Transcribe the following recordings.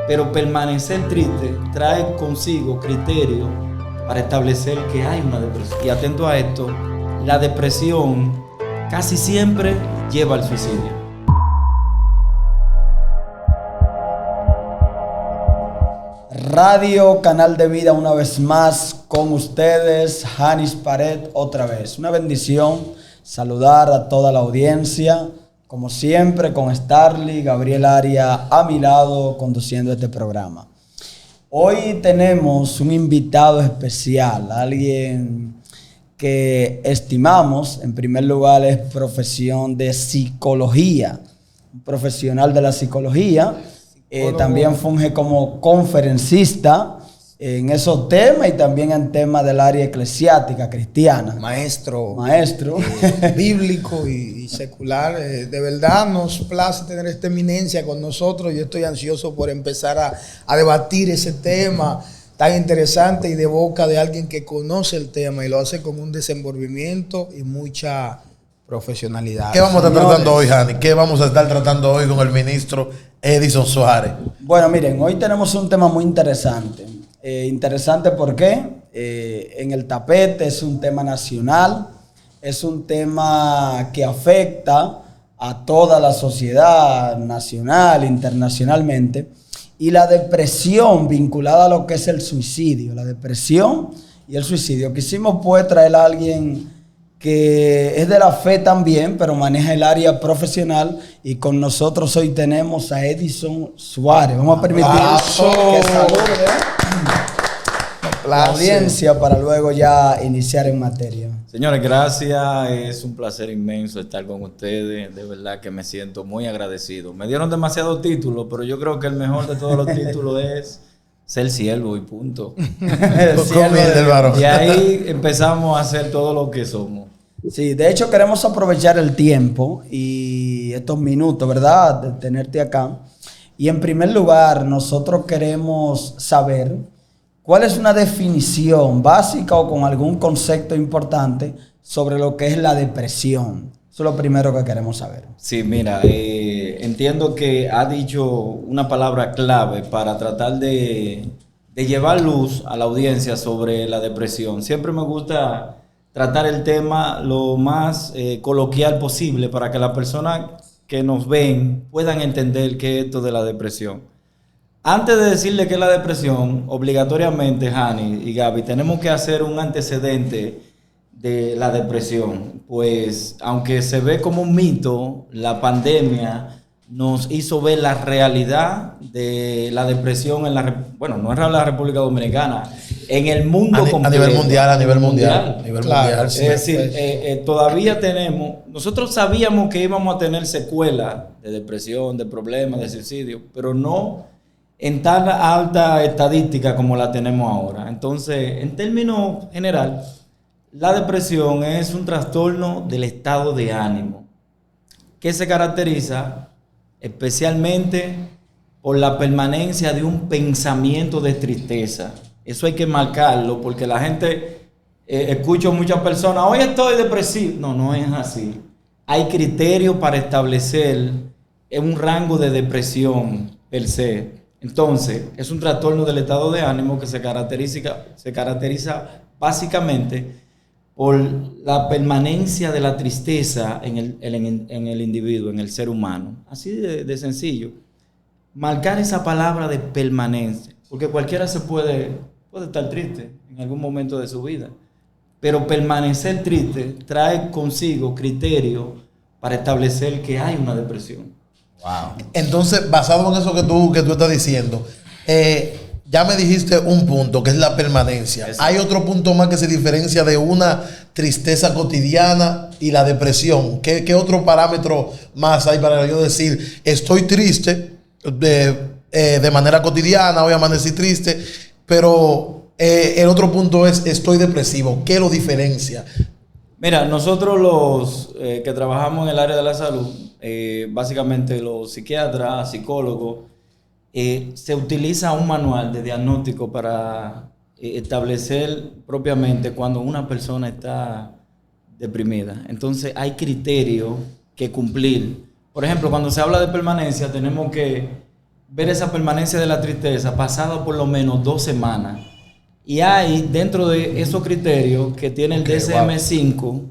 pero permanecer triste trae consigo criterios para establecer que hay una depresión. Y atento a esto, la depresión casi siempre lleva al suicidio. Radio Canal de Vida, una vez más con ustedes, Janis Pared otra vez. Una bendición saludar a toda la audiencia, como siempre con Starly, Gabriel Aria a mi lado conduciendo este programa. Hoy tenemos un invitado especial, alguien que estimamos, en primer lugar es profesión de psicología, un profesional de la psicología. También funge como conferencista en esos temas y también en temas del área eclesiástica cristiana. Maestro bíblico y secular. De verdad nos place tener esta eminencia con nosotros. Yo estoy ansioso por empezar a debatir ese tema tan interesante y de boca de alguien que conoce el tema y lo hace con un desenvolvimiento y mucha profesionalidad. ¿Qué vamos a estar tratando hoy, Jani? ¿Qué vamos a estar tratando hoy con el ministro Edison Suárez? Bueno, miren, hoy tenemos un tema muy interesante. Interesante porque en el tapete es un tema nacional, es un tema que afecta a toda la sociedad nacional, internacionalmente, y la depresión vinculada a lo que es el suicidio, la depresión y el suicidio. Quisimos pues traer a alguien que es de la fe también, pero maneja el área profesional, y con nosotros hoy tenemos a Edison Suárez. Vamos a permitir que salude la audiencia para luego ya iniciar en materia. Señores, gracias. Es un placer inmenso estar con ustedes. De verdad que me siento muy agradecido. Me dieron demasiados títulos, pero yo creo que el mejor de todos los títulos es ser siervo y punto. Y ahí empezamos a hacer todo lo que somos. Sí, de hecho queremos aprovechar el tiempo y estos minutos, ¿verdad?, de tenerte acá. Y en primer lugar, nosotros queremos saber cuál es una definición básica o con algún concepto importante sobre lo que es la depresión. Eso es lo primero que queremos saber. Sí, mira, entiendo que ha dicho una palabra clave para tratar de llevar luz a la audiencia sobre la depresión. Siempre me gusta tratar el tema lo más coloquial posible para que las personas que nos ven puedan entender qué es esto de la depresión. Antes de decirle qué es la depresión, obligatoriamente, Jani y Gaby, tenemos que hacer un antecedente de la depresión. Pues, aunque se ve como un mito, la pandemia nos hizo ver la realidad de la depresión en no en la República Dominicana, en el mundo completo. A nivel mundial. Claro, sí. Es decir, todavía nosotros sabíamos que íbamos a tener secuelas de depresión, de problemas, de suicidio, pero no en tan alta estadística como la tenemos ahora. Entonces, en términos general, la depresión es un trastorno del estado de ánimo que se caracteriza especialmente por la permanencia de un pensamiento de tristeza. Eso hay que marcarlo porque la gente, escucho muchas personas, hoy estoy depresivo. No es así. Hay criterios para establecer un rango de depresión per se. Entonces, es un trastorno del estado de ánimo que se caracteriza básicamente por la permanencia de la tristeza en el individuo, en el ser humano. Así de sencillo. Marcar esa palabra de permanencia, porque cualquiera puede estar triste en algún momento de su vida, pero permanecer triste trae consigo criterios para establecer que hay una depresión. Wow. Entonces, basado en eso que tú estás diciendo, ya me dijiste un punto, que es la permanencia. Exacto. Hay otro punto más que se diferencia de una tristeza cotidiana y la depresión. ¿Qué otro parámetro más hay para yo decir, estoy triste de manera cotidiana, hoy amanecí triste, pero el otro punto es, estoy depresivo? ¿Qué lo diferencia? Mira, nosotros los que trabajamos en el área de la salud, básicamente los psiquiatras, psicólogos, se utiliza un manual de diagnóstico para establecer propiamente cuando una persona está deprimida. Entonces hay criterios que cumplir. Por ejemplo, cuando se habla de permanencia, tenemos que ver esa permanencia de la tristeza pasada por lo menos 2 semanas. Y hay dentro de esos criterios que tiene el DSM-5,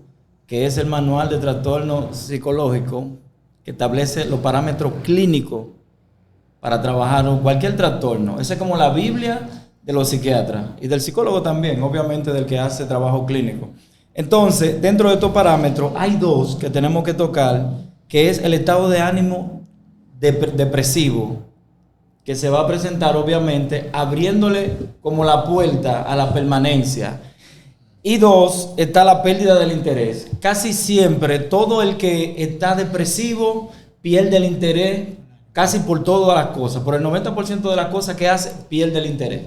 que es el manual de trastorno psicológico, que establece los parámetros clínicos para trabajar cualquier trastorno. Esa es como la Biblia de los psiquiatras y del psicólogo también, obviamente del que hace trabajo clínico. Entonces, dentro de estos parámetros hay 2 que tenemos que tocar, que es el estado de ánimo depresivo, que se va a presentar obviamente abriéndole como la puerta a la permanencia. Y 2, está la pérdida del interés. Casi siempre todo el que está depresivo pierde el interés casi por todas las cosas. Por el 90% de las cosas que hace, pierde el interés.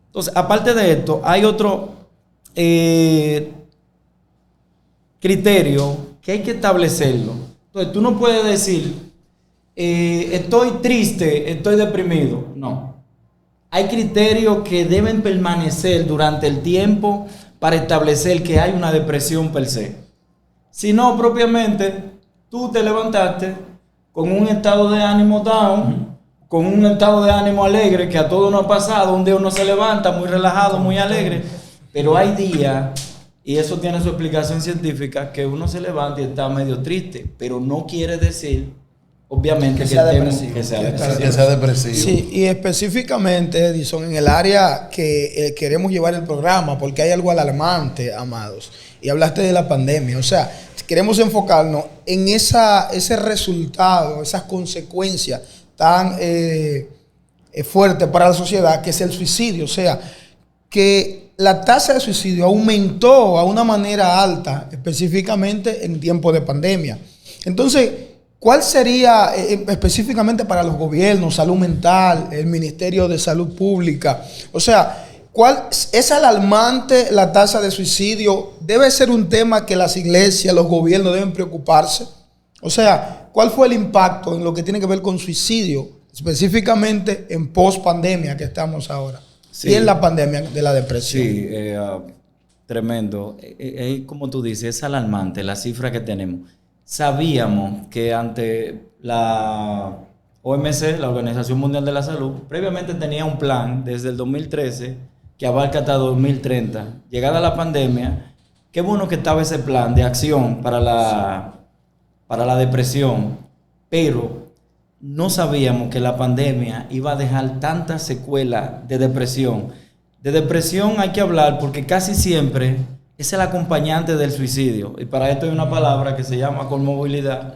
Entonces, aparte de esto, hay otro criterio que hay que establecerlo. Entonces, tú no puedes decir, estoy triste, estoy deprimido. No. Hay criterios que deben permanecer durante el tiempo para establecer que hay una depresión per se. Si no, propiamente, tú te levantaste con un estado de ánimo down, con un estado de ánimo alegre, que a todos nos ha pasado. Un día uno se levanta muy relajado, muy alegre, pero hay días, y eso tiene su explicación científica, que uno se levanta y está medio triste, pero no quiere decir, obviamente, que sea depresivo. Sí, y específicamente, Edison, en el área que queremos llevar el programa, porque hay algo alarmante, amados, y hablaste de la pandemia. O sea, queremos enfocarnos en ese resultado, esas consecuencias tan fuertes para la sociedad, que es el suicidio. O sea, que la tasa de suicidio aumentó a una manera alta, específicamente en tiempo de pandemia. Entonces, ¿cuál sería específicamente para los gobiernos, salud mental, el Ministerio de Salud Pública? O sea, ¿cuál es alarmante la tasa de suicidio? ¿Debe ser un tema que las iglesias, los gobiernos deben preocuparse? O sea, ¿cuál fue el impacto en lo que tiene que ver con suicidio, específicamente en post-pandemia que estamos ahora? Sí. Y en la pandemia de la depresión. Sí, tremendo. Como tú dices, es alarmante la cifra que tenemos. Sabíamos que ante la OMS, la Organización Mundial de la Salud, previamente tenía un plan desde el 2013 que abarca hasta 2030. Llegada la pandemia, qué bueno que estaba ese plan de acción para la depresión, pero no sabíamos que la pandemia iba a dejar tantas secuelas de depresión. De depresión hay que hablar porque casi siempre es el acompañante del suicidio. Y para esto hay una palabra que se llama comorbilidad,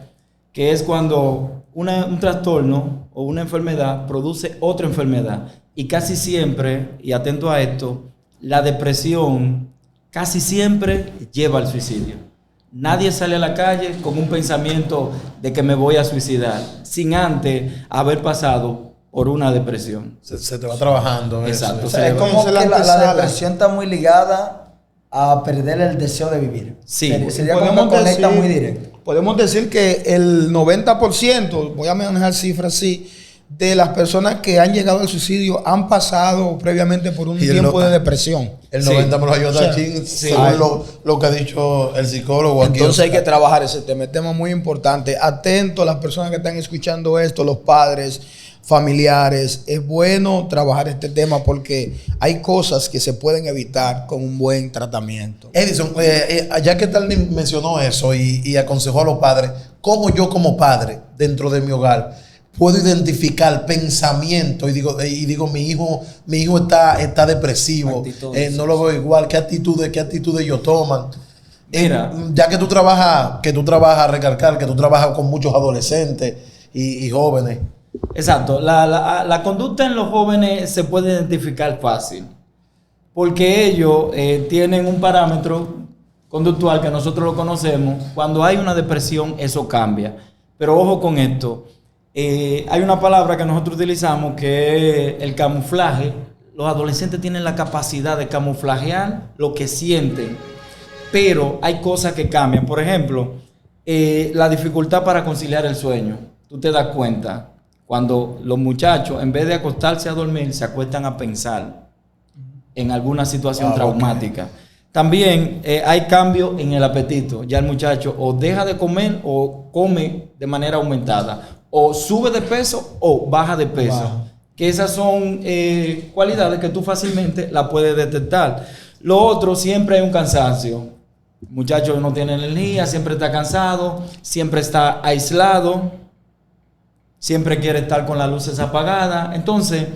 que es cuando un trastorno o una enfermedad produce otra enfermedad. Y casi siempre, y atento a esto, la depresión casi siempre lleva al suicidio. Nadie sale a la calle con un pensamiento de que me voy a suicidar, sin antes haber pasado por una depresión. Se te va trabajando. Exacto. O sea, es como que la depresión está muy ligada a perder el deseo de vivir. Sí. Sería como que conecta muy directo. Podemos decir que el 90%, voy a manejar cifras así, de las personas que han llegado al suicidio han pasado previamente por un tiempo de depresión. El 90% me lo ayuda según lo que ha dicho el psicólogo. Entonces hay que trabajar ese tema muy importante. Atento a las personas que están escuchando esto, los padres, familiares. Es bueno trabajar este tema porque hay cosas que se pueden evitar con un buen tratamiento. Edison, ya que tal mencionó eso y aconsejó a los padres, ¿cómo yo como padre dentro de mi hogar puedo identificar pensamiento y digo mi hijo está depresivo, no lo veo igual, qué actitudes ellos toman? Mira, ya que tú trabajas, recalcar que tú trabajas con muchos adolescentes y jóvenes. Exacto, la conducta en los jóvenes se puede identificar fácil, porque ellos tienen un parámetro conductual que nosotros lo conocemos. Cuando hay una depresión, eso cambia. Pero ojo con esto. Hay una palabra que nosotros utilizamos que es el camuflaje. Los adolescentes tienen la capacidad de camuflajear lo que sienten, pero hay cosas que cambian. Por ejemplo, la dificultad para conciliar el sueño. Tú te das cuenta cuando los muchachos, en vez de acostarse a dormir, se acuestan a pensar en alguna situación traumática. Okay. También hay cambio en el apetito. Ya el muchacho o deja de comer o come de manera aumentada, o sube de peso o baja de peso. Baja. Que esas son cualidades que tú fácilmente la puedes detectar. Lo otro, siempre hay un cansancio. El muchacho no tiene energía, siempre está cansado, siempre está aislado, siempre quiere estar con las luces apagadas. Entonces,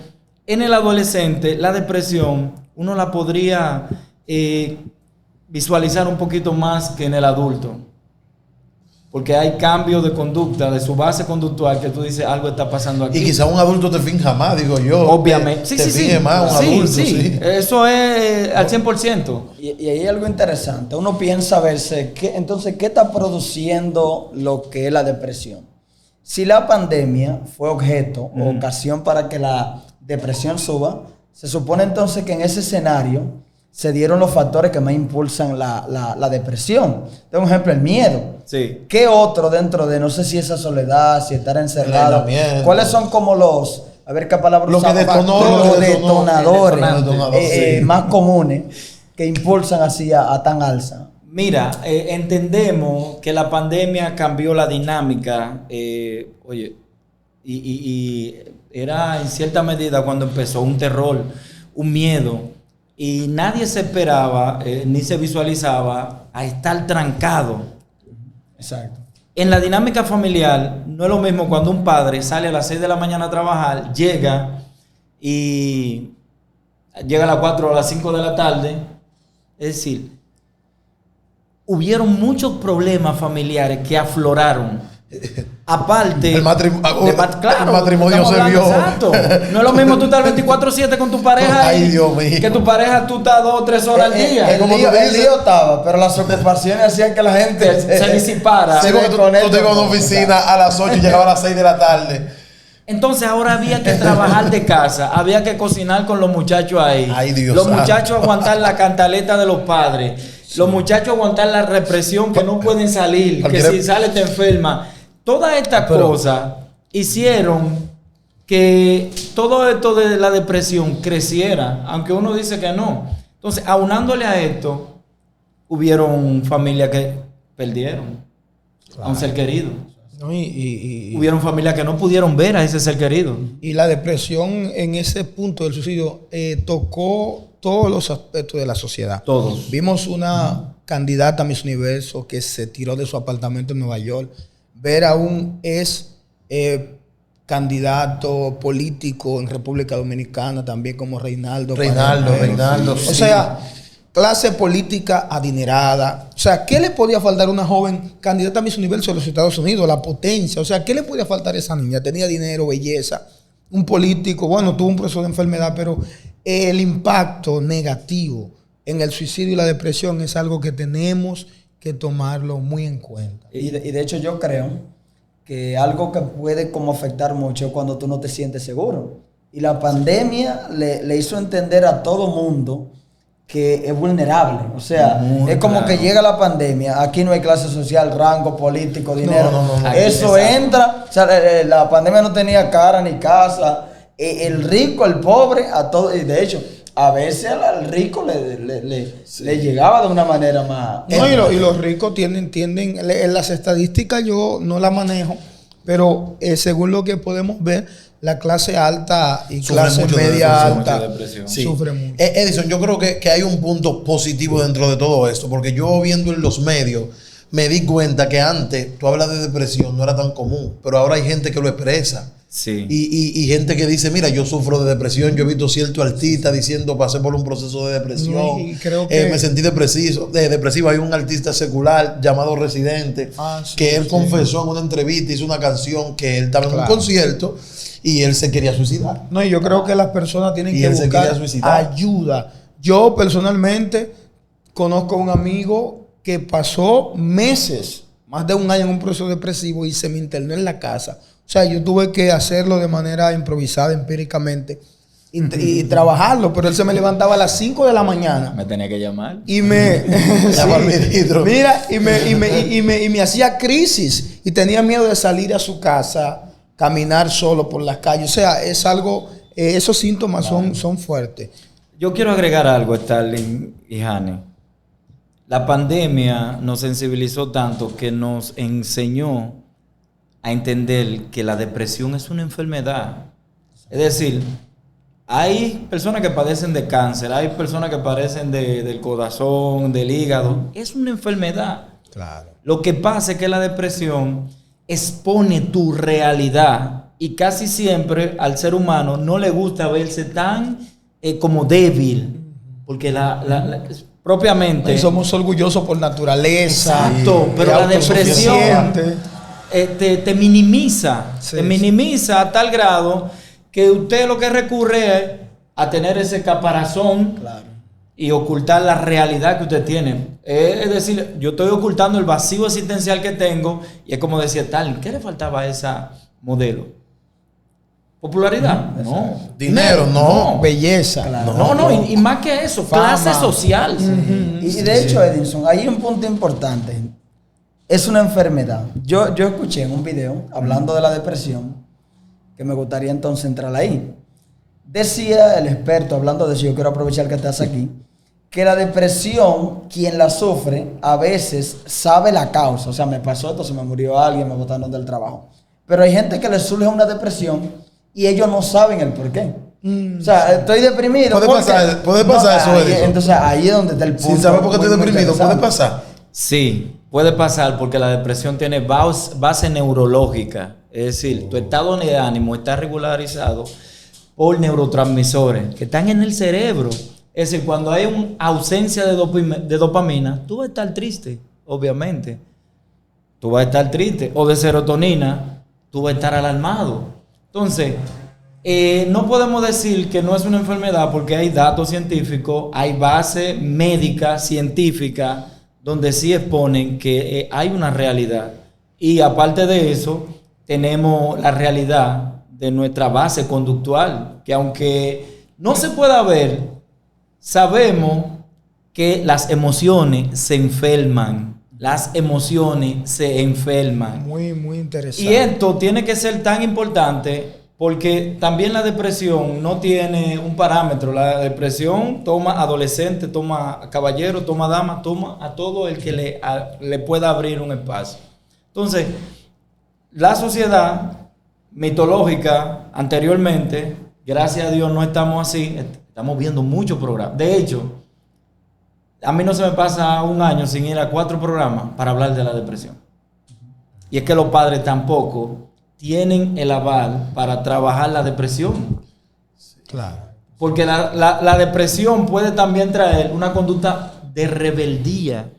en el adolescente, la depresión, uno la podría visualizar un poquito más que en el adulto. Porque hay cambios de conducta, de su base conductual, que tú dices, algo está pasando aquí. Y quizá un adulto te finja más, digo yo. Obviamente. Te finge más un adulto, sí. Eso es al 100%. Y ahí hay algo interesante. Uno piensa verse, entonces, ¿qué está produciendo lo que es la depresión? Si la pandemia fue objeto o ocasión para que la depresión suba, se supone entonces que en ese escenario se dieron los factores que más impulsan la depresión. Tengo un ejemplo, el miedo. Sí. ¿Qué otro dentro de, no sé si esa soledad, si estar encerrado? ¿Cuáles son como los, a ver qué palabra Lo que usamos? detonó, Los detonadores sí. más comunes que impulsan así a tan alza? Mira, entendemos que la pandemia cambió la dinámica. Oye, y era en cierta medida cuando empezó un terror, un miedo. Y nadie se esperaba, ni se visualizaba a estar trancado. Exacto. En la dinámica familiar, no es lo mismo cuando un padre sale a las 6 de la mañana a trabajar, llega a las 4 o a las 5 de la tarde. Es decir, hubieron muchos problemas familiares que afloraron. Aparte, el matrimonio se vio. Exacto. No es lo mismo tú estar 24/7 con tu pareja Ay, Dios mío. que tu pareja tú estás 2 o 3 horas al día. El lío estaba, pero las ocupaciones hacían que la gente se disipara. Sí, porque tú te ibas a una oficina a las 8 y llegaba a las 6 de la tarde. Entonces ahora había que trabajar de casa, había que cocinar con los muchachos ahí. Ay, Dios los santo. muchachos aguantar la cantaleta de los padres. Sí. Los muchachos aguantar la represión, que no pueden salir, que si sales te enferma. Todas estas cosas hicieron que todo esto de la depresión creciera, aunque uno dice que no. Entonces, aunándole a esto, hubieron familias que perdieron a un ser querido. No, hubieron familias que no pudieron ver a ese ser querido. Y la depresión en ese punto del suicidio tocó todos los aspectos de la sociedad. Todos. Vimos una candidata a Miss Universo que se tiró de su apartamento en Nueva York. Ver a un candidato político en República Dominicana, también como Reinaldo. Reinaldo. O sea, clase política adinerada. O sea, ¿qué le podía faltar a una joven candidata a Miss Universo de los Estados Unidos? La potencia. O sea, ¿qué le podía faltar a esa niña? Tenía dinero, belleza. Un político, bueno, tuvo un proceso de enfermedad, pero el impacto negativo en el suicidio y la depresión es algo que tenemos que tomarlo muy en cuenta. Y de hecho yo creo que algo que puede como afectar mucho es cuando tú no te sientes seguro. Y la pandemia le hizo entender a todo mundo que es vulnerable. O sea, es como que llega la pandemia, aquí no hay clase social, rango político, dinero. No. Eso entra, o sea, la pandemia no tenía cara ni casa. El rico, el pobre, a todo, y de hecho, a veces al rico le llegaba de una manera más... No, y los ricos tienden, en las estadísticas yo no las manejo, pero según lo que podemos ver, la clase alta y clase media alta sufre mucho. Edison, yo creo que hay un punto positivo dentro de todo esto, porque yo viendo en los medios me di cuenta que antes, tú hablas de depresión, no era tan común, pero ahora hay gente que lo expresa. Sí. Y gente que dice, mira, yo sufro de depresión. Yo he visto cierto artista diciendo, pasé por un proceso de depresión, y creo que me sentí depresivo. Hay un artista secular llamado Residente, que él confesó en una entrevista, hizo una canción que él estaba en un concierto y él se quería suicidar. No, y yo creo que las personas tienen que buscar ayuda. Yo personalmente conozco a un amigo que pasó meses, más de un año en un proceso depresivo y se me internó en la casa. O sea, yo tuve que hacerlo de manera improvisada, empíricamente, y trabajarlo. Pero él se me levantaba a las 5 de la mañana. Me tenía que llamar. Y me... Mira, y me hacía crisis. Y tenía miedo de salir a su casa, caminar solo por las calles. O sea, es algo... esos síntomas son fuertes. Yo quiero agregar algo, Starling y Jane. La pandemia nos sensibilizó tanto que nos enseñó a entender que la depresión es una enfermedad. Es decir, hay personas que padecen de cáncer, hay personas que padecen del corazón, del hígado. Es una enfermedad. Claro. Lo que pasa es que la depresión expone tu realidad y casi siempre al ser humano no le gusta verse tan como débil, porque propiamente... Y somos orgullosos por naturaleza. Exacto, pero la depresión te minimiza, Sí, te minimiza a tal grado que usted lo que recurre es a tener ese caparazón y ocultar la realidad que usted tiene. Es decir, yo estoy ocultando el vacío existencial que tengo y es como decía tal, ¿qué le faltaba a esa modelo? ¿Popularidad? No. Dinero, no. Belleza. No, y más que eso, Fama. clase social. Y de hecho, Edinson, hay un punto importante. Es una enfermedad. Yo escuché en un video hablando de la depresión, que me gustaría entonces entrar ahí. Decía el experto, hablando de eso, yo quiero aprovechar que estás aquí, que la depresión, quien la sufre, a veces sabe la causa. O sea, me pasó esto, se me murió alguien, me botaron del trabajo. Pero hay gente que le surge una depresión y ellos no saben el por qué. O sea, estoy deprimido. Puede pasar eso, Edison. Entonces ahí es donde está el punto. Sin saber por qué estoy deprimido, puede pasar. Sí, puede pasar porque la depresión tiene base neurológica. Es decir, tu estado de ánimo está regularizado por neurotransmisores que están en el cerebro. Es decir, cuando hay una ausencia de dopamina, tú vas a estar triste, obviamente. Tú vas a estar triste. O de serotonina, tú vas a estar alarmado. Entonces, no podemos decir que no es una enfermedad porque hay datos científicos, hay base médica, científica, donde sí exponen que hay una realidad. Y aparte de eso, tenemos la realidad de nuestra base conductual, que aunque no se pueda ver, sabemos que las emociones se enferman. Las emociones se enferman. Muy, muy interesante. Y esto tiene que ser tan importante porque también la depresión no tiene un parámetro. La depresión toma adolescente, toma caballero, toma dama, toma a todo el que le pueda abrir un espacio. Entonces, la sociedad mitológica anteriormente, gracias a Dios no estamos así, estamos viendo muchos programas. De hecho, a mí no se me pasa un año sin ir a 4 programas para hablar de la depresión. Y es que los padres tampoco tienen el aval para trabajar la depresión. Claro. Porque la depresión puede también traer una conducta de rebeldía.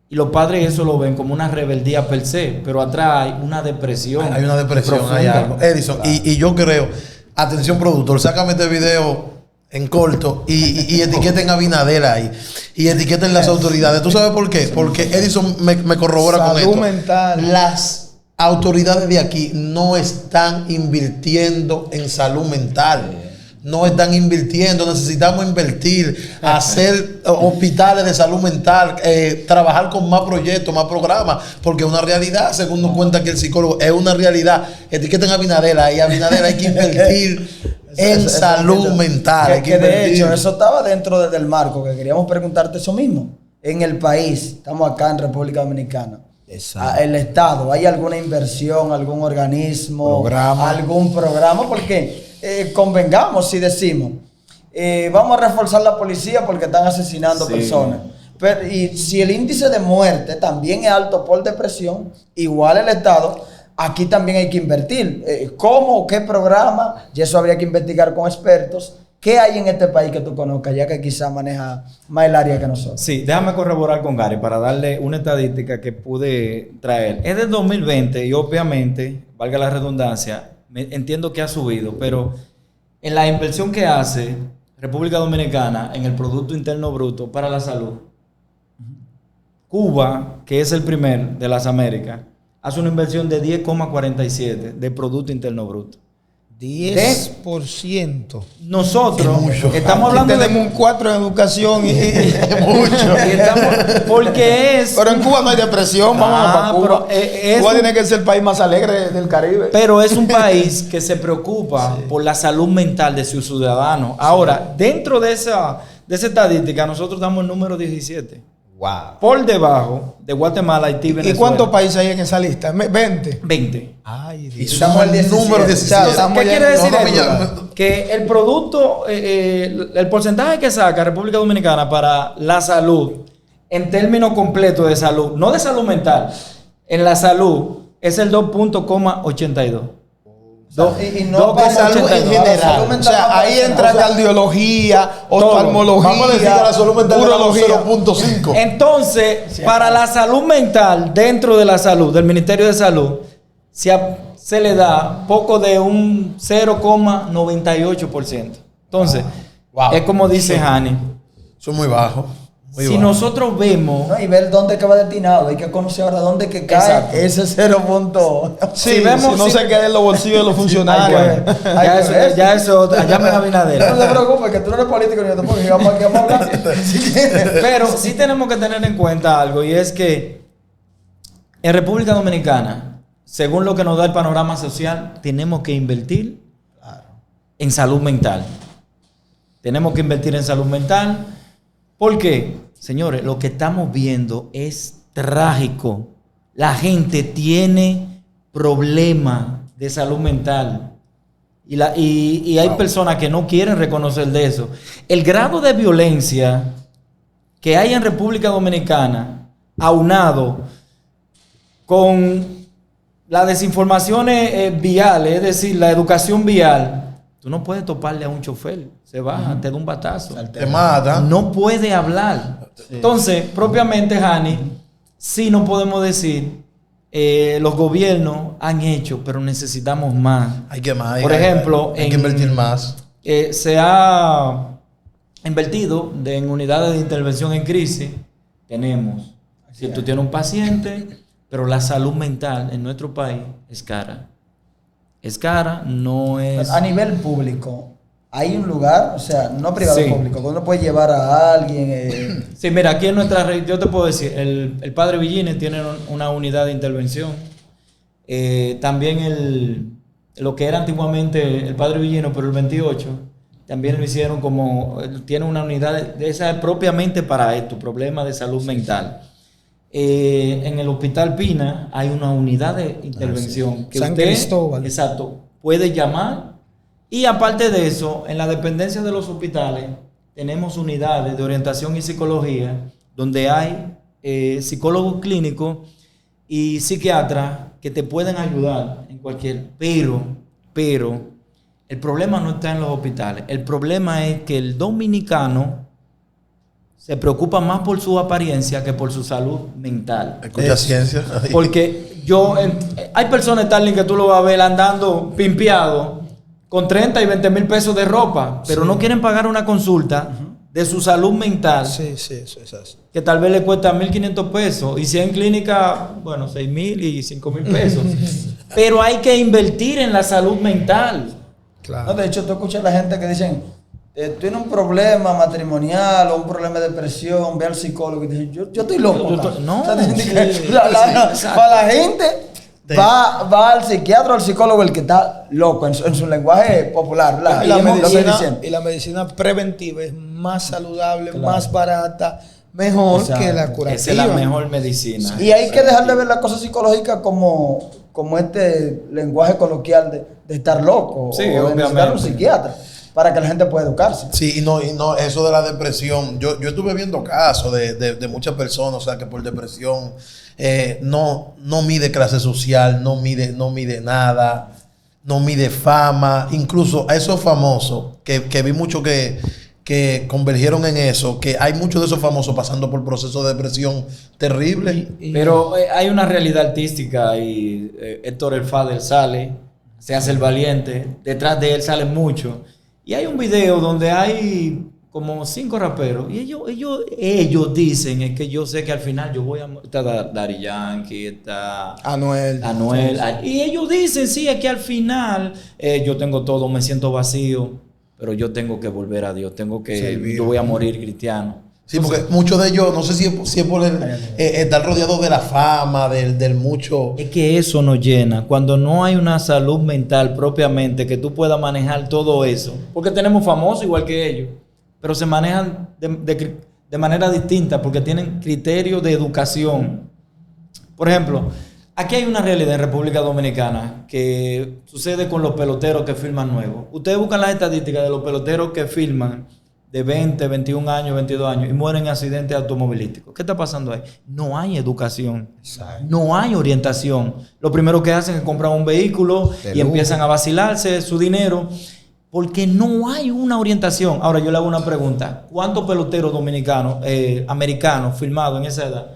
Y los padres eso lo ven como una rebeldía per se, pero atrás hay una depresión. Hay una depresión, profunda. hay algo. Edison, claro. y yo creo, atención productor, sácame este video en corto y etiqueten a Abinader ahí. Y etiqueten las autoridades. ¿Tú sabes por qué? Porque Edison me corrobora con esto. Salud mental. Las autoridades de aquí no están invirtiendo en salud mental. No están invirtiendo. Necesitamos invertir, hacer hospitales de salud mental, trabajar con más proyectos, más programas, porque es una realidad, según nos cuenta aquí el psicólogo, es una realidad. Etiqueten a Abinader ahí. Abinader hay que invertir en salud mental. Que de hecho, eso estaba dentro del marco, que queríamos preguntarte eso mismo. En el país, estamos acá en República Dominicana. El Estado, ¿hay alguna inversión, algún organismo, algún programa? Porque convengamos si decimos, vamos a reforzar la policía porque están asesinando personas. Pero, y si el índice de muerte también es alto por depresión, igual el Estado, aquí también hay que invertir. ¿Cómo? ¿Qué programa? Y eso habría que investigar con expertos. ¿Qué hay en este país que tú conozcas, ya que quizá maneja más el área que nosotros? Sí, déjame corroborar con Gary para darle una estadística que pude traer. Es del 2020 y obviamente, valga la redundancia, entiendo que ha subido, pero en la inversión que hace República Dominicana en el Producto Interno Bruto para la salud, Cuba, que es el primer de las Américas, hace una inversión de 10,47 de Producto Interno Bruto. 10%. Nosotros estamos hablando tenemos un 4 en educación y mucho. Porque es. Pero en Cuba no hay depresión, vamos para Cuba. Cuba tiene que ser el país más alegre del Caribe. Pero es un país que se preocupa por la salud mental de sus ciudadanos. Ahora, dentro de esa estadística, nosotros damos el número 17. Wow. Por debajo de Guatemala, Haití, Venezuela. ¿Y cuántos países hay en esa lista? 20. 20. Ay, Y Dios. somos el número 17. Estamos ¿Qué ya quiere en- decir no, no, esto? Que el producto, el porcentaje que saca República Dominicana para la salud, en términos completos de salud, no de salud mental, en la salud, es el 2.82. Y no De salud en general. O sea, ahí entra cardiología, oftalmología, Vamos a decir que la salud mental es urología. 0.5. 0.5. Entonces, para la salud mental, dentro de la salud, del Ministerio de Salud, se le da poco de un 0,98%. Entonces, Wow. es como dice Hani, Son muy bajos. Muy si bajos. nosotros vemos, ¿no? Y ver dónde que va destinado. Hay que conocer ahora dónde que cae Exacto. ese 0. Sí, Si vemos- si no si- se queda en los bolsillos de los funcionarios. Hay que ver. ya eso, allá me Abinader. No te preocupes, que tú no eres político ni yo tampoco. Que vamos aquí a hablar. Pero sí tenemos que tener en cuenta algo, y es que en República Dominicana, según lo que nos da el panorama social, tenemos que invertir en salud mental. Tenemos que invertir en salud mental. ¿Por qué? Señores, lo que estamos viendo es trágico. La gente tiene problemas de salud mental. Y hay personas que no quieren reconocer de eso. El grado de violencia que hay en República Dominicana, aunado con las desinformaciones viales, es decir, la educación vial, tú no puedes toparle a un chofer, se baja, te da un batazo, Te matan. no puede hablar. Entonces, propiamente, Hani, sí no podemos decir, los gobiernos han hecho, pero necesitamos más. Hay que más. Por ejemplo, hay que invertir más. Se ha invertido en unidades de intervención en crisis. Tenemos, si tú tienes un paciente, pero la salud mental en nuestro país es cara. Es cara, no es... A nivel público, hay un lugar, o sea, no privado, Sí. público, donde uno puede llevar a alguien. Sí, mira, aquí en nuestra red, yo te puedo decir, el Padre Villines tiene una unidad de intervención. También lo que era antiguamente el Padre Villino, pero el 28, también lo hicieron como, tiene una unidad de esa propiamente para esto, problemas de salud mental. En el Hospital Pina hay una unidad de intervención que San usted, Cristóbal. exacto, puede llamar. Y aparte de eso, en la dependencia de los hospitales tenemos unidades de orientación y psicología donde hay psicólogos clínicos y psiquiatras que te pueden ayudar en cualquier... Pero el problema no está en los hospitales. El problema es que el dominicano se preocupa más por su apariencia que por su salud mental. Escucha ciencia. Porque hay personas, Starling, que tú lo vas a ver andando pimpeado con 30 y 20 mil pesos de ropa, pero no quieren pagar una consulta de su salud mental, Sí, eso es así. que tal vez le cuesta 1.500 pesos, y si en clínica, bueno, 6.000 y 5.000 pesos. Pero hay que invertir en la salud mental. Claro. No, de hecho, tú escuchas a la gente que dicen, tiene un problema matrimonial o un problema de depresión, ve al psicólogo y dice, yo estoy loco. No, O sea, dicen sí, que sí, para la gente va al psiquiatra o al psicólogo el que está loco en su lenguaje popular. ¿verdad? Y la Y hemos- lo estoy medicina, diciendo. y la medicina preventiva es más saludable, Claro. más barata, mejor Exacto. que la curativa. Esa es la mejor medicina. Y hay que dejar de ver las cosas psicológicas como este lenguaje coloquial de estar loco Sí, o de necesitar obviamente. un psiquiatra para que la gente pueda educarse. Sí, y no, eso de la depresión. Yo estuve viendo casos de muchas personas, o sea, que por depresión no mide clase social, no mide nada, no mide fama. Incluso a esos famosos, que vi mucho que convergieron en eso, que hay muchos de esos famosos pasando por procesos de depresión terrible. Pero hay una realidad artística y Héctor el Father sale, se hace el valiente, detrás de él salen muchos. Y hay un video donde hay como 5 raperos y ellos dicen, es que yo sé que al final yo voy a... Está Daddy Yankee, está Anuel. y ellos dicen, sí, es que al final yo tengo todo, me siento vacío, pero yo tengo que volver a Dios, yo voy a morir cristiano. Sí, porque muchos de ellos, no sé si es por estar rodeado de la fama, del mucho... Es que eso nos llena. Cuando no hay una salud mental propiamente que tú puedas manejar todo eso. Porque tenemos famosos igual que ellos. Pero se manejan de de manera distinta porque tienen criterios de educación. Por ejemplo, aquí hay una realidad en República Dominicana que sucede con los peloteros que firman nuevos. Ustedes buscan las estadísticas de los peloteros que firman de 20, 21 años, 22 años y mueren en accidentes automovilísticos. ¿Qué está pasando ahí? No hay educación. Exacto. No hay orientación. Lo primero que hacen es comprar un vehículo y empiezan a vacilarse su dinero porque no hay una orientación. Ahora yo le hago una pregunta. ¿Cuántos peloteros dominicanos, americanos, firmados en esa edad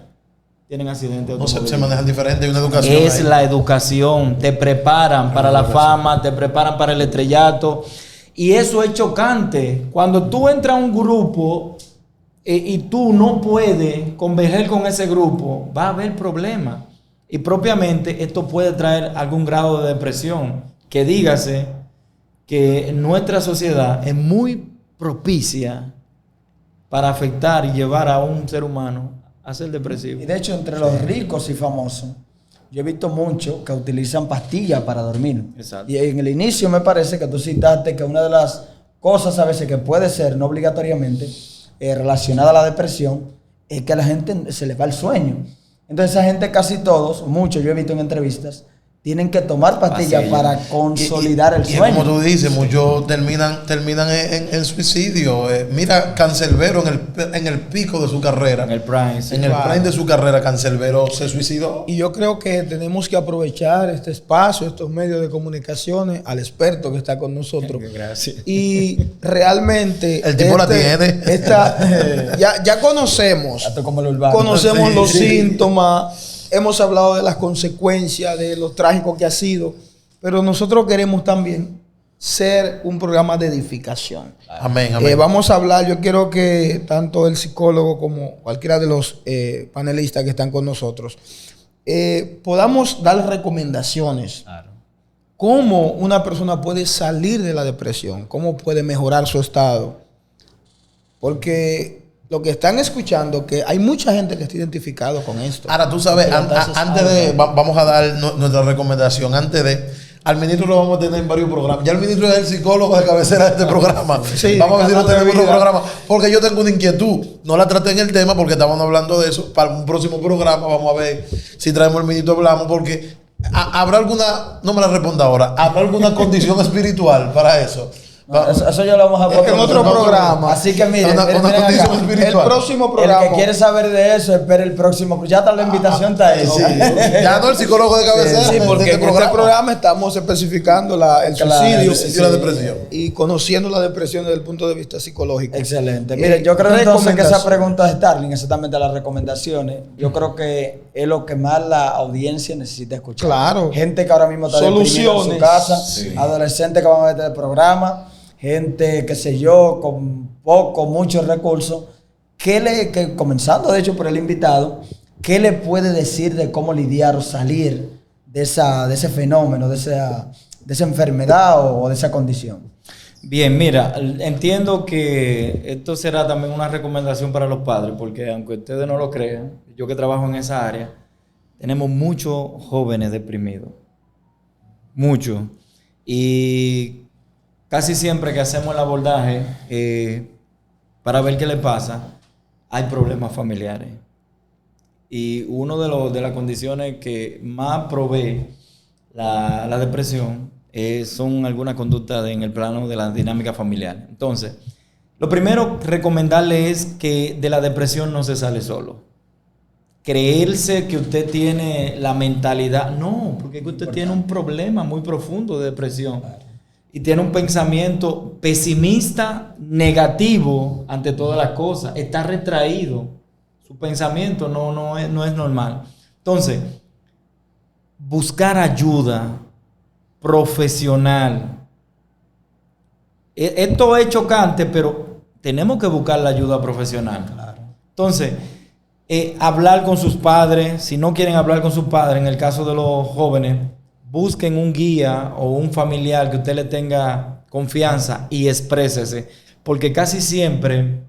tienen accidentes automovilísticos? No, se manejan diferente, hay una educación. Es ahí. La educación. Te preparan para la fama, te preparan para el estrellato. Y eso es chocante. Cuando tú entras a un grupo y tú no puedes converger con ese grupo, va a haber problemas. Y propiamente esto puede traer algún grado de depresión. Que dígase que nuestra sociedad es muy propicia para afectar y llevar a un ser humano a ser depresivo. Y de hecho, entre los ricos y famosos, yo he visto muchos que utilizan pastillas para dormir. Exacto. Y en el inicio me parece que tú citaste que una de las cosas a veces que puede ser, no obligatoriamente, relacionada a la depresión, es que a la gente se le va el sueño. Entonces esa gente, casi todos, muchos, yo he visto en entrevistas, tienen que tomar pastillas para consolidar el sueño. Y como tú dices, muchos terminan en suicidio. Mira, Canserbero en el pico de su carrera. En el prime. Sí. En el prime de su carrera, Canserbero se suicidó. Y yo creo que tenemos que aprovechar este espacio, estos medios de comunicaciones, al experto que está con nosotros. Gracias. Y realmente... El tipo la tiene. Ya conocemos. Conocemos los síntomas. Hemos hablado de las consecuencias, de lo trágico que ha sido, pero nosotros queremos también ser un programa de edificación. Amén, amén. Vamos a hablar, yo quiero que tanto el psicólogo como cualquiera de los panelistas que están con nosotros podamos dar recomendaciones. Claro. Cómo una persona puede salir de la depresión, cómo puede mejorar su estado. Porque lo que están escuchando, que hay mucha gente que está identificado con esto. Ahora, tú sabes, antes de... Vamos a dar nuestra recomendación. Antes de... Al ministro lo vamos a tener en varios programas. Ya el ministro es el psicólogo de cabecera de este programa. Sí, vamos a ver si lo tenemos en otro programa. Porque yo tengo una inquietud. No la traté en el tema porque estábamos hablando de eso. Para un próximo programa vamos a ver si traemos el ministro, hablamos. Porque habrá alguna... No me la responda ahora. ¿Habrá alguna condición espiritual para eso? No, eso ya lo vamos a ver en otro programa. Así que miren, el próximo programa. El que quiere saber de eso, espere el próximo. Ya está la invitación, está ahí. Sí. Ya no el psicólogo de cabecera. Sí, porque en este programa estamos especificando el suicidio y la depresión. Y conociendo la depresión desde el punto de vista psicológico. Excelente. Miren, yo creo entonces que esa pregunta de Starling, exactamente las recomendaciones, yo creo que es lo que más la audiencia necesita escuchar. Claro. Gente que ahora mismo está deprimida en su casa, adolescentes que van a ver este programa, gente, qué sé yo, con muchos recursos, comenzando de hecho por el invitado, ¿qué le puede decir de cómo lidiar o salir de ese fenómeno, de esa enfermedad o de esa condición? Bien, mira, entiendo que esto será también una recomendación para los padres, porque aunque ustedes no lo crean, yo que trabajo en esa área, tenemos muchos jóvenes deprimidos, muchos, y casi siempre que hacemos el abordaje para ver qué le pasa, hay problemas familiares. Y uno de las condiciones que más provee la depresión son algunas conductas en el plano de la dinámica familiar. Entonces, lo primero recomendarle es que de la depresión no se sale solo. Creerse que usted tiene la mentalidad, no, porque usted tiene un problema muy profundo de depresión. Y tiene un pensamiento pesimista, negativo ante todas las cosas. Está retraído. Su pensamiento no es normal. Entonces, buscar ayuda profesional. Esto es chocante, pero tenemos que buscar la ayuda profesional. Claro. Entonces, hablar con sus padres. Si no quieren hablar con sus padres, en el caso de los jóvenes, busquen un guía o un familiar que usted le tenga confianza y exprésese. Porque casi siempre,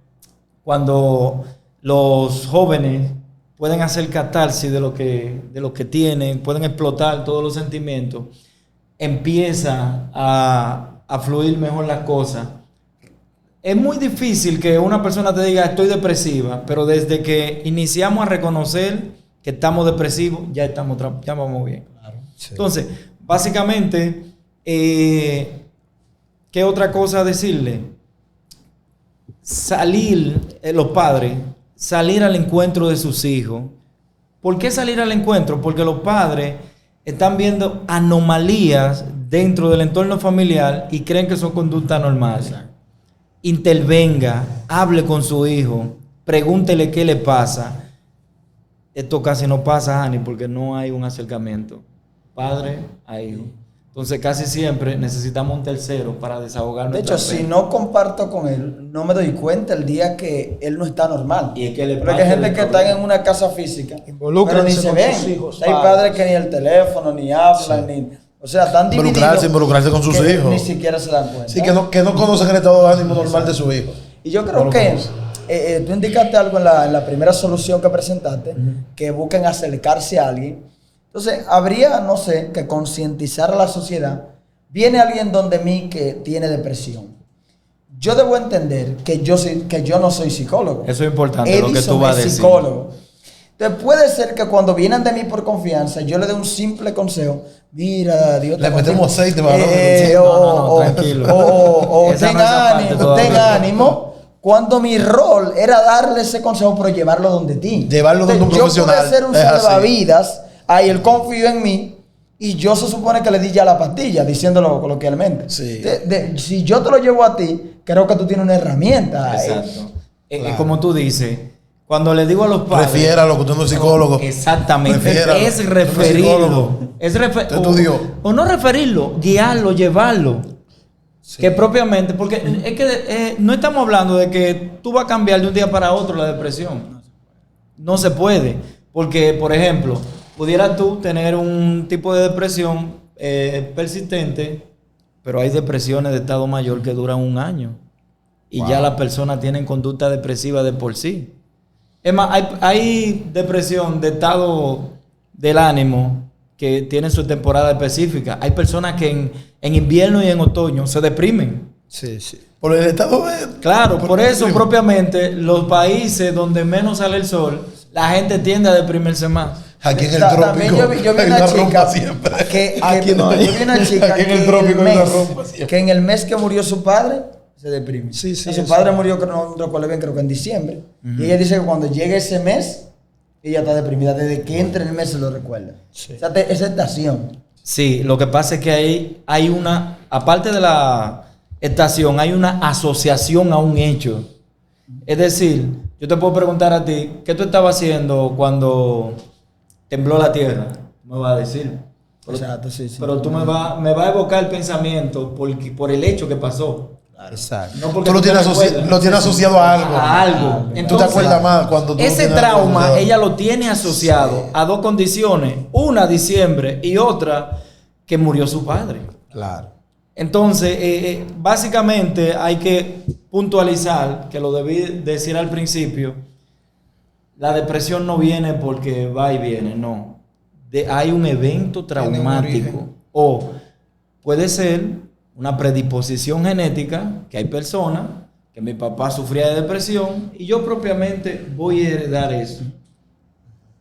cuando los jóvenes pueden hacer catarsis de lo que tienen, pueden explotar todos los sentimientos, empieza a fluir mejor las cosas. es muy difícil que una persona te diga estoy depresiva, pero desde que iniciamos a reconocer que estamos depresivos, ya vamos bien. Claro, sí. Entonces, básicamente, ¿qué otra cosa decirle? Salir, los padres, salir al encuentro de sus hijos. ¿Por qué salir al encuentro? Porque los padres están viendo anomalías dentro del entorno familiar y creen que son conductas normales. Intervenga, hable con su hijo, pregúntele qué le pasa. Esto casi no pasa, Ani, porque no hay un acercamiento padre a hijo. Entonces casi siempre necesitamos un tercero para desahogar. De hecho, si no comparto con él, no me doy cuenta el día que él no está normal. Y es que le Porque hay gente que está en una casa física, pero ni Involúcrense se con ven. sus hijos, Hay padres que ni el teléfono, ni hablan, ni... O sea, están divididos. Involucrarse con sus que hijos. Ni siquiera se dan cuenta. Sí, que no conocen el estado de ánimo normal de su hijo. Y yo creo que tú indicaste algo en la primera solución que presentaste, que busquen acercarse a alguien. Entonces, habría, no sé, que concientizar a la sociedad. Viene alguien donde mí que tiene depresión. Yo debo entender que yo no soy psicólogo. Eso es importante, Edison lo que tú vas a es decir. psicólogo. Entonces, puede ser que cuando vienen de mí por confianza, yo le dé un simple consejo. Mira, Dios te Le metemos contigo. aceite, varón. No, tranquilo. O Esa ten no es la parte ánimo, todavía. ten ánimo. Cuando mi rol era darle ese consejo, pero llevarlo donde ti. Llevarlo donde un profesional. Yo pude ser un Es así. salvavidas, ahí él confió en mí, y yo se supone que le di ya la pastilla, diciéndolo coloquialmente. Sí. Si yo te lo llevo a ti, creo que tú tienes una herramienta. Exacto. Como tú dices, cuando le digo a los padres... Prefiéralo, que usted no es psicólogo. Exactamente. Prefiéralo. Es Usted no es referirlo. psicólogo. Usted estudió. O no referirlo, guiarlo, llevarlo. Sí. Que propiamente, porque es que no estamos hablando de que tú vas a cambiar de un día para otro la depresión. No se puede. Porque, por ejemplo, pudieras tú tener un tipo de depresión persistente, pero hay depresiones de estado mayor que duran un año. Y ya las personas tienen conducta depresiva de por sí. Es más, hay depresión de estado del ánimo que tienen su temporada específica. Hay personas que en invierno y en otoño se deprimen. Sí, sí. Por el estado de... Claro, por eso propiamente los países donde menos sale el sol, la gente tiende a deprimirse más. Aquí en el También trópico yo vi hay una una rumba chica siempre. Aquí no hay. yo vi una chica Aquí en que el trópico hay una rumba que siempre. en el mes que murió su padre se deprime. Sí, sí, Su eso. padre murió, no recuerdo bien, creo que en diciembre. Y ella dice que cuando llegue ese mes, ella está deprimida. Desde que entra en el mes se lo recuerda. Sí. O sea, esa estación. Sí, lo que pasa es que hay una, aparte de la estación, hay una asociación a un hecho. Es decir, yo te puedo preguntar a ti, ¿qué tú estabas haciendo cuando tembló la tierra? Me vas a decir. Exacto, sí, sí. Pero tú me vas a evocar el pensamiento por el hecho que pasó. Exacto. No porque Tú lo te tienes, recuerdas. lo tienes asociado a algo. A algo. Tú te Entonces, acuerdas más cuando tú lo ese tienes trauma asociado. ella lo tiene asociado a dos condiciones. Una, diciembre, y otra, que murió su padre. Claro. Entonces, básicamente hay que puntualizar, que lo debí decir al principio, la depresión no viene porque va y viene, no. Hay un evento Tiene un traumático. origen. O puede ser una predisposición genética, que hay personas, que mi papá sufría de depresión, y yo propiamente voy a heredar eso.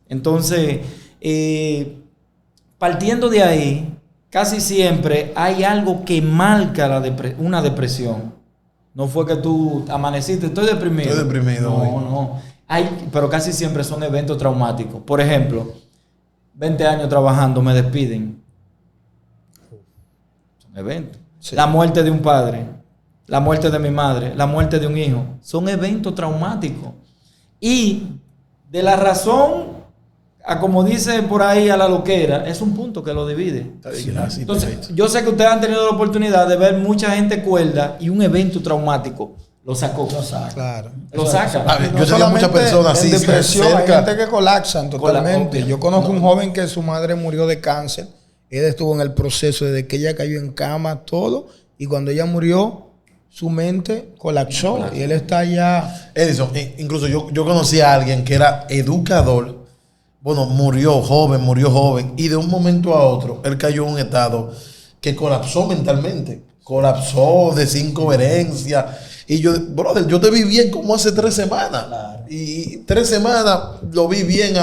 Entonces, partiendo de ahí, casi siempre hay algo que marca una depresión. No fue que tú amaneciste, estoy deprimido. Estoy deprimido hoy. No. Pero casi siempre son eventos traumáticos. Por ejemplo, 20 años trabajando, me despiden. Son eventos. Sí. La muerte de un padre, la muerte de mi madre, la muerte de un hijo. Son eventos traumáticos. Y de la razón a como dice por ahí a la loquera, es un punto que lo divide. Gracias, Entonces, perfecto. yo sé que ustedes han tenido la oportunidad de ver mucha gente cuerda y un evento traumático lo sacó. Claro. Lo saca. Ah, yo No tenía muchas solamente personas así en depresión, hay cerca. gente que colapsan totalmente. Ok. Yo conozco un joven que su madre murió de cáncer. Él estuvo en el proceso desde que ella cayó en cama, todo. Y cuando ella murió, su mente colapsó. Y él está ya... Edison, incluso yo conocí a alguien que era educador. Bueno, murió joven. Y de un momento a otro, él cayó en un estado que colapsó mentalmente. Colapsó de sin coherencia. Y yo, brother, yo te vi bien como hace 3 semanas. Claro. Y 3 semanas lo vi bien,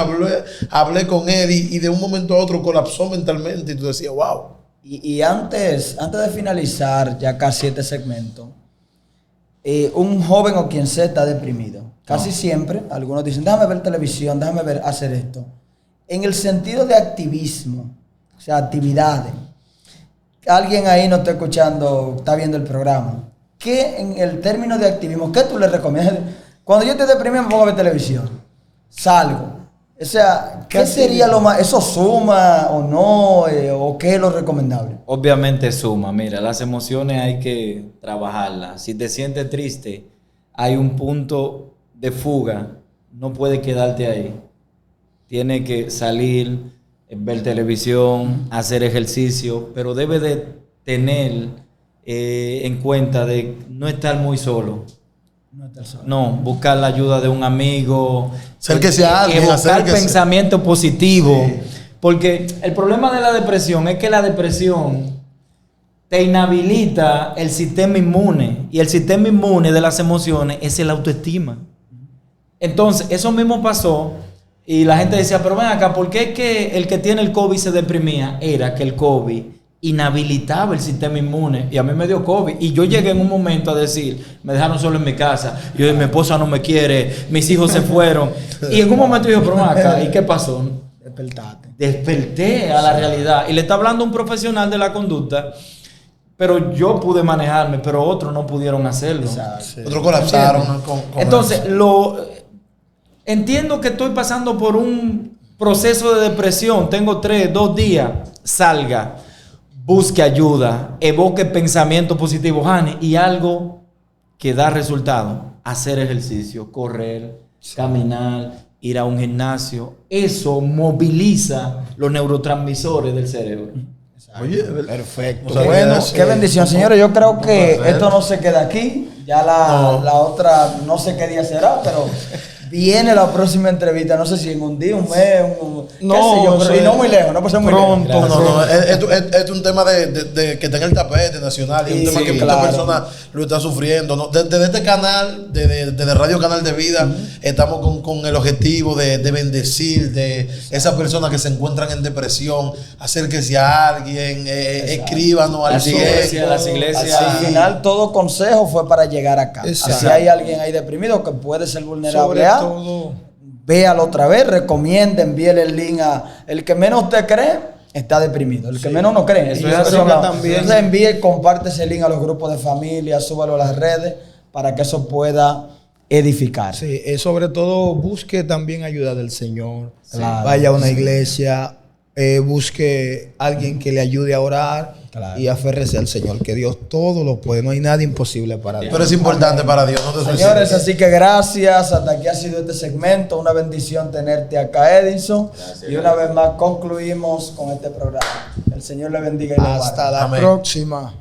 hablé con él y de un momento a otro colapsó mentalmente. Y tú decías, wow. Y antes de finalizar ya casi este segmento, un joven o quien sea está deprimido. Casi siempre, algunos dicen, déjame ver televisión, déjame hacer esto. En el sentido de activismo, o sea, actividades. Alguien ahí no está escuchando, está viendo el programa. ¿Qué en el término de activismo, qué tú le recomiendas? Cuando yo estoy deprimido me pongo a ver televisión. Salgo. O sea, ¿qué sería lo más? ¿Eso suma o no? ¿O qué es lo recomendable? Obviamente suma. Mira, las emociones hay que trabajarlas. Si te sientes triste, hay un punto de fuga. No puedes quedarte ahí. Tienes que salir, ver televisión, hacer ejercicio, pero debe de tener en cuenta de no estar muy solo. No estar solo. No, buscar la ayuda de un amigo. Acérquese a alguien, evocar acérquese. pensamiento positivo. Sí. Porque el problema de la depresión es que la depresión te inhabilita el sistema inmune. Y el sistema inmune de las emociones es el autoestima. Entonces, eso mismo pasó. Y la gente decía, pero ven acá, ¿por qué es que el que tiene el COVID se deprimía? Era que el COVID inhabilitaba el sistema inmune. Y a mí me dio COVID. Y yo llegué en un momento a decir, me dejaron solo en mi casa. Yo, mi esposa no me quiere, mis hijos se fueron. Y en un momento dije, pero ven acá, ¿y qué pasó? Despertate. Desperté a la realidad. Y le está hablando un profesional de la conducta. Pero yo pude manejarme, pero otros no pudieron hacerlo. Exacto. Otros colapsaron, ¿no? con Entonces, eso. entiendo que estoy pasando por un proceso de depresión. Tengo 2 días. Salga, busque ayuda, evoque pensamientos positivos, Jani, y algo que da resultado. Hacer ejercicio, correr, caminar, ir a un gimnasio. Eso moviliza los neurotransmisores del cerebro. Oye, Perfecto. O sea, Bueno, sí. qué bendición, señores. Yo creo que placer. esto no se queda aquí. Ya la otra, no sé qué día será, pero viene la próxima entrevista. No sé si en un día, un mes, qué sé yo, pero y no muy lejos, no puede ser muy Pronto. lejos. No, es un tema de que está en el tapete nacional y Sí, un tema sí, que muchas claro. personas lo están sufriendo. ¿No? Desde este canal, desde Radio Canal de Vida, estamos con el objetivo de bendecir de esas personas que se encuentran en depresión. Acérquese a alguien, escríbanos al Las iglesias, las iglesias. Al final, todo consejo fue para llegar acá. Exacto. Si hay alguien ahí deprimido que puede ser vulnerable Sobre a, todo, véalo otra vez, recomiende, envíele el link a el que menos usted cree. Está deprimido. El que menos no cree. Eso Y es así. hablamos. También. Entonces envíe y comparte ese link a los grupos de familia, súbalo a las redes para que eso pueda edificar. sí, sobre todo busque también ayuda del Señor. Claro. Vaya a una iglesia, busque alguien que le ayude a orar Claro. y aférrese al Señor, que Dios todo lo puede. No hay nada imposible para Dios. Pero es importante para Dios, no te Señores, suicides. así que gracias. Hasta aquí ha sido este segmento. Una bendición tenerte acá, Edison. Y una vez más concluimos con este programa. El Señor le bendiga y le guarde. Hasta la Amén. próxima.